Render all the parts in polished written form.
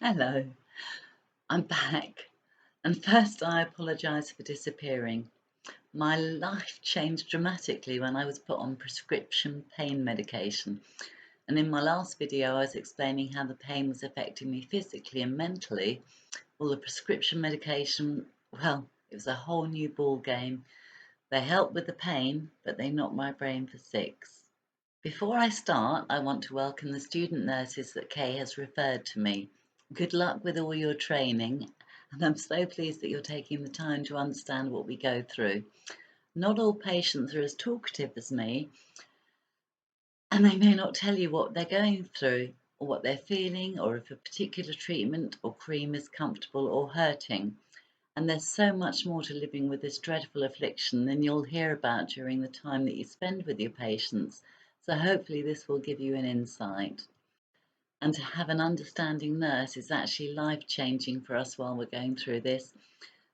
Hello, I'm back. And first, I apologise for disappearing. My life changed dramatically when I was put on prescription pain medication. And in my last video, I was explaining how the pain was affecting me physically and mentally. Well, the prescription medication, well, it was a whole new ball game. They help with the pain, but they knock my brain for six. Before I start, I want to welcome the student nurses that Kay has referred to me. Good luck with all your training, and I'm so pleased that you're taking the time to understand what we go through. Not all patients are as talkative as me, and they may not tell you what they're going through, or what they're feeling, or if a particular treatment or cream is comfortable or hurting. And there's so much more to living with this dreadful affliction than you'll hear about during the time that you spend with your patients. So hopefully this will give you an insight. And to have an understanding nurse is actually life-changing for us while we're going through this.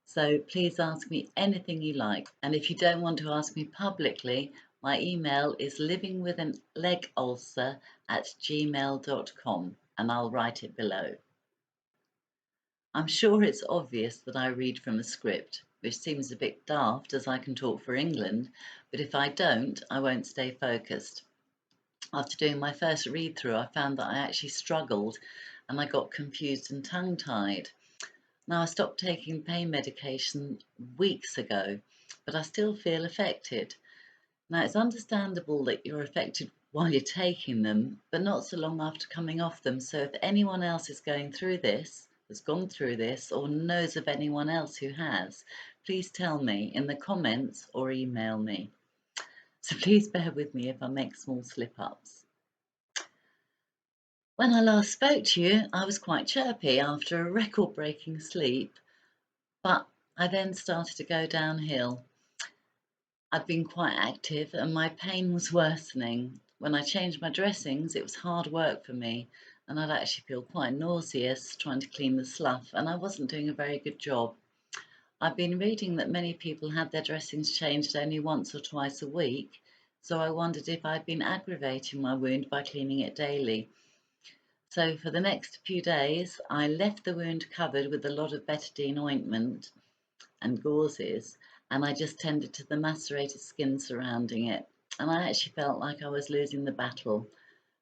So please ask me anything you like. And if you don't want to ask me publicly, my email is livingwithalegulcer@gmail.com, and I'll write it below. I'm sure it's obvious that I read from a script, which seems a bit daft as I can talk for England, but if I don't, I won't stay focused. After doing my first read through, I found that I actually struggled and I got confused and tongue tied. Now, I stopped taking pain medication weeks ago, but I still feel affected. Now, it's understandable that you're affected while you're taking them, but not so long after coming off them. So if anyone else is going through this, has gone through this, or knows of anyone else who has, please tell me in the comments or email me. So please bear with me if I make small slip-ups. When I last spoke to you, I was quite chirpy after a record-breaking sleep, but I then started to go downhill. I'd been quite active and my pain was worsening. When I changed my dressings, it was hard work for me, and I'd actually feel quite nauseous trying to clean the slough, and I wasn't doing a very good job. I've been reading that many people had their dressings changed only once or twice a week, so I wondered if I'd been aggravating my wound by cleaning it daily. So for the next few days, I left the wound covered with a lot of betadine ointment and gauzes, and I just tended to the macerated skin surrounding it. And I actually felt like I was losing the battle.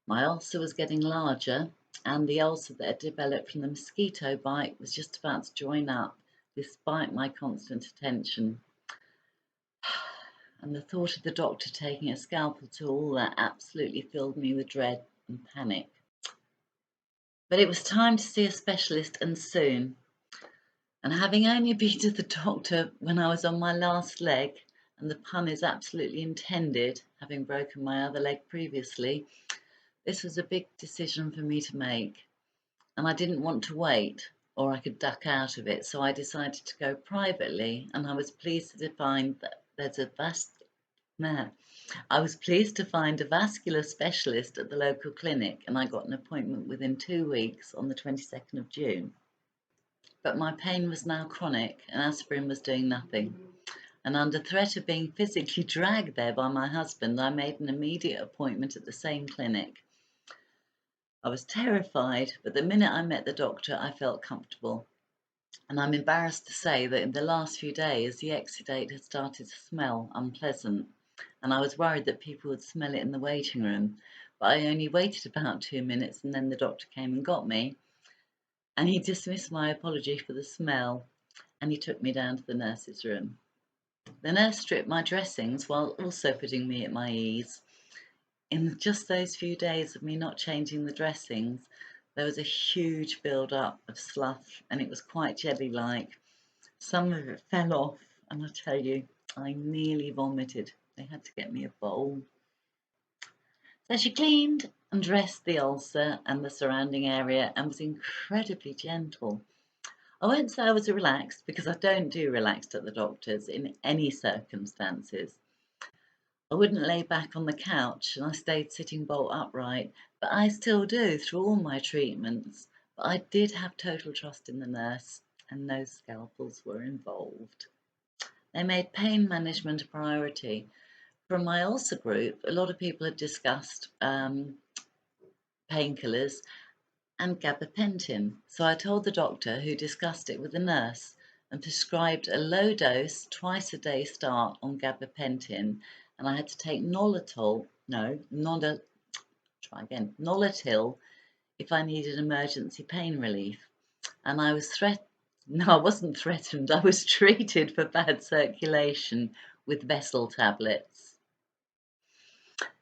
My ulcer was getting larger, and the ulcer that had developed from the mosquito bite was just about to join up, despite my constant attention. And the thought of the doctor taking a scalpel tool, that absolutely filled me with dread and panic. But it was time to see a specialist, and soon. And having only been to the doctor when I was on my last leg, and the pun is absolutely intended, having broken my other leg previously, this was a big decision for me to make. And I didn't want to wait, or I could duck out of it, so I decided to go privately, and I was pleased to find that I was pleased to find a vascular specialist at the local clinic, and I got an appointment within 2 weeks on the 22nd of June. But my pain was now chronic, and aspirin was doing nothing. And under threat of being physically dragged there by my husband, I made an immediate appointment at the same clinic. I was terrified, but the minute I met the doctor, I felt comfortable. And I'm embarrassed to say that in the last few days, the exudate had started to smell unpleasant. And I was worried that people would smell it in the waiting room. But I only waited about 2 minutes, and then the doctor came and got me. And he dismissed my apology for the smell, and he took me down to the nurse's room. The nurse stripped my dressings while also putting me at my ease. In just those few days of me not changing the dressings, there was a huge build-up of slough, and it was quite jelly-like. Some of it fell off, and I tell you, I nearly vomited. They had to get me a bowl. So she cleaned and dressed the ulcer and the surrounding area and was incredibly gentle. I won't say I was relaxed, because I don't do relaxed at the doctor's in any circumstances. I wouldn't lay back on the couch, and I stayed sitting bolt upright, but I still do through all my treatments. But I did have total trust in the nurse, and no scalpels were involved. They made pain management a priority. From my ulcer group, a lot of people had discussed painkillers, and gabapentin. So I told the doctor, who discussed it with the nurse and prescribed a low dose, twice a day start on gabapentin, and I had to take Nolotil, no, Nolotil if I needed emergency pain relief. And I was no, I wasn't threatened, I was treated for bad circulation with vessel tablets.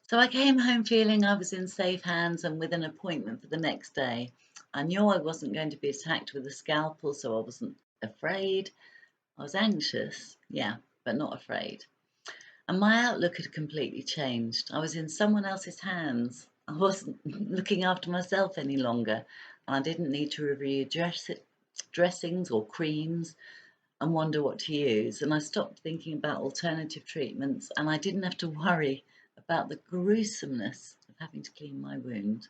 So I came home feeling I was in safe hands and with an appointment for the next day. I knew I wasn't going to be attacked with a scalpel, so I wasn't afraid. I was anxious, yeah, but not afraid. And my outlook had completely changed. I was in someone else's hands. I wasn't looking after myself any longer, and I didn't need to review dressings or creams and wonder what to use. And I stopped thinking about alternative treatments, and I didn't have to worry about the gruesomeness of having to clean my wound.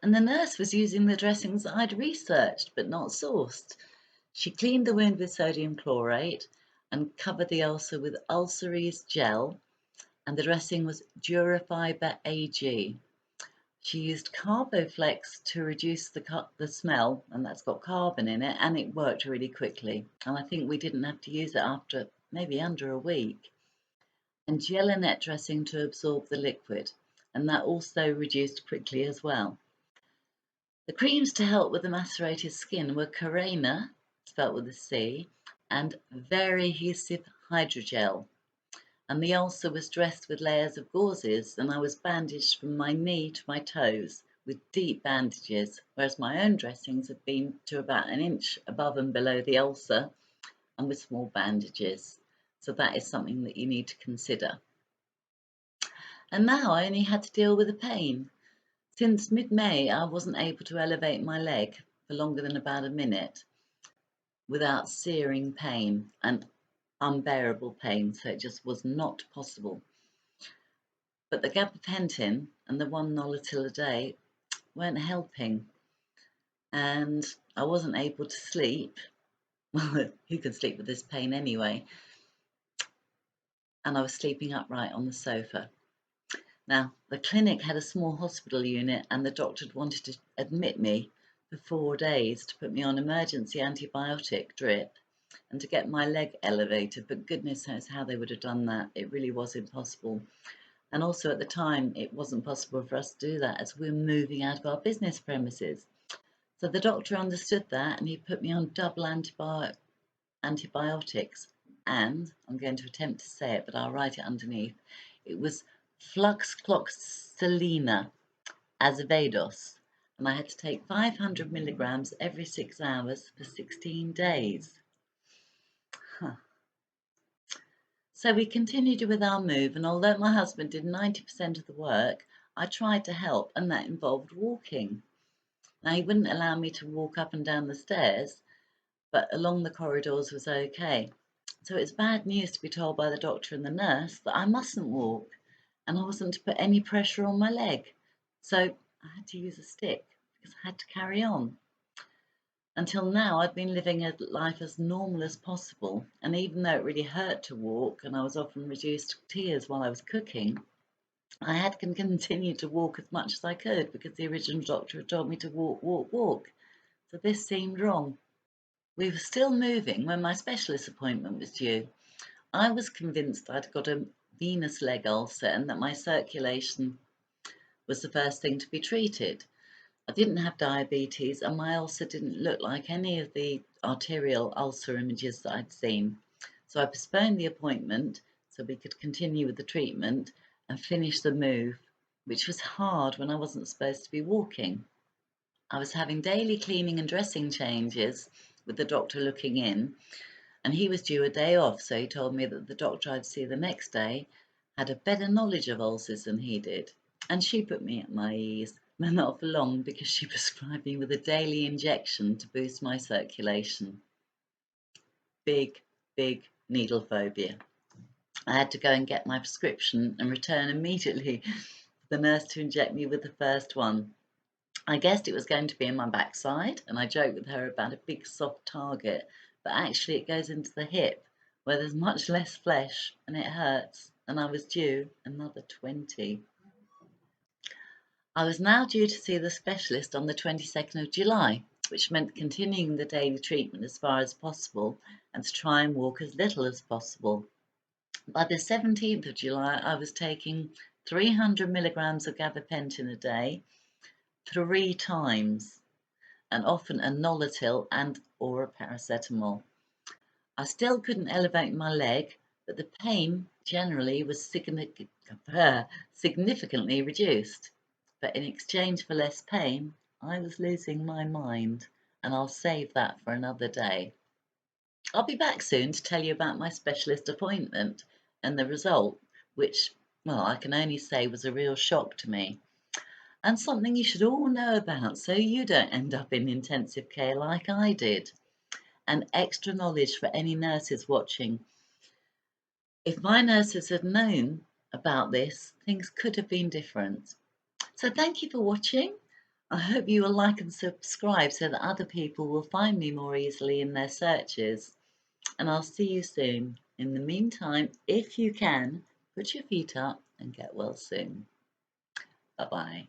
And the nurse was using the dressings that I'd researched but not sourced. She cleaned the wound with sodium chlorate and covered the ulcer with Ulcerise gel, and the dressing was Durafiber AG. She used Carboflex to reduce the smell, and that's got carbon in it, and it worked really quickly. And I think we didn't have to use it after maybe under a week. And Gelinet dressing to absorb the liquid, and that also reduced quickly as well. The creams to help with the macerated skin were Carena, spelt with a C, and Variadhesive Hydrogel. And the ulcer was dressed with layers of gauzes, and I was bandaged from my knee to my toes with deep bandages, whereas my own dressings had been to about an inch above and below the ulcer and with small bandages. So that is something that you need to consider. And now I only had to deal with the pain. Since mid-May, I wasn't able to elevate my leg for longer than about a minute without searing pain and unbearable pain, so it just was not possible. But the gabapentin and the one Nolotil a day weren't helping, and I wasn't able to sleep. Well, who can sleep with this pain anyway? And I was sleeping upright on the sofa. Now, the clinic had a small hospital unit, and the doctor had wanted to admit me for 4 days to put me on emergency antibiotic drip and to get my leg elevated, but goodness knows how they would have done that. It really was impossible. And also at the time, it wasn't possible for us to do that as we were moving out of our business premises. So the doctor understood that, and he put me on double antibiotics. And I'm going to attempt to say it, but I'll write it underneath. It was fluxcloxacillina azevedos, and I had to take 500 milligrams every 6 hours for 16 days. Huh. So we continued with our move, and although my husband did 90% of the work, I tried to help, and that involved walking. Now, he wouldn't allow me to walk up and down the stairs, but along the corridors was okay. So it's bad news to be told by the doctor and the nurse that I mustn't walk, and I wasn't to put any pressure on my leg. So I had to use a stick because I had to carry on. Until now, I'd been living a life as normal as possible, and even though it really hurt to walk and I was often reduced to tears while I was cooking, I had continued to walk as much as I could because the original doctor had told me to walk, walk, walk. So this seemed wrong. We were still moving when my specialist appointment was due. I was convinced I'd got a venous leg ulcer and that my circulation was the first thing to be treated. I didn't have diabetes, and my ulcer didn't look like any of the arterial ulcer images that I'd seen. So I postponed the appointment so we could continue with the treatment and finish the move, which was hard when I wasn't supposed to be walking. I was having daily cleaning and dressing changes with the doctor looking in, and he was due a day off, so he told me that the doctor I'd see the next day had a better knowledge of ulcers than he did. And she put me at my ease, but not for long because she prescribed me with a daily injection to boost my circulation. Big, big needle phobia. I had to go and get my prescription and return immediately for the nurse to inject me with the first one. I guessed it was going to be in my backside, and I joked with her about a big soft target, but actually it goes into the hip, where there's much less flesh, and it hurts, and I was due another 20. I was now due to see the specialist on the 22nd of July, which meant continuing the daily treatment as far as possible and to try and walk as little as possible. By the 17th of July, I was taking 300 milligrams of gabapentin a day 3 times, and often a Nolotil and or a paracetamol. I still couldn't elevate my leg, but the pain generally was significantly reduced. But in exchange for less pain, I was losing my mind, and I'll save that for another day. I'll be back soon to tell you about my specialist appointment and the result, which, well, I can only say was a real shock to me, and something you should all know about so you don't end up in intensive care like I did. And extra knowledge for any nurses watching. If my nurses had known about this, things could have been different. So thank you for watching. I hope you will like and subscribe so that other people will find me more easily in their searches. And I'll see you soon. In the meantime, if you can, put your feet up and get well soon. Bye bye.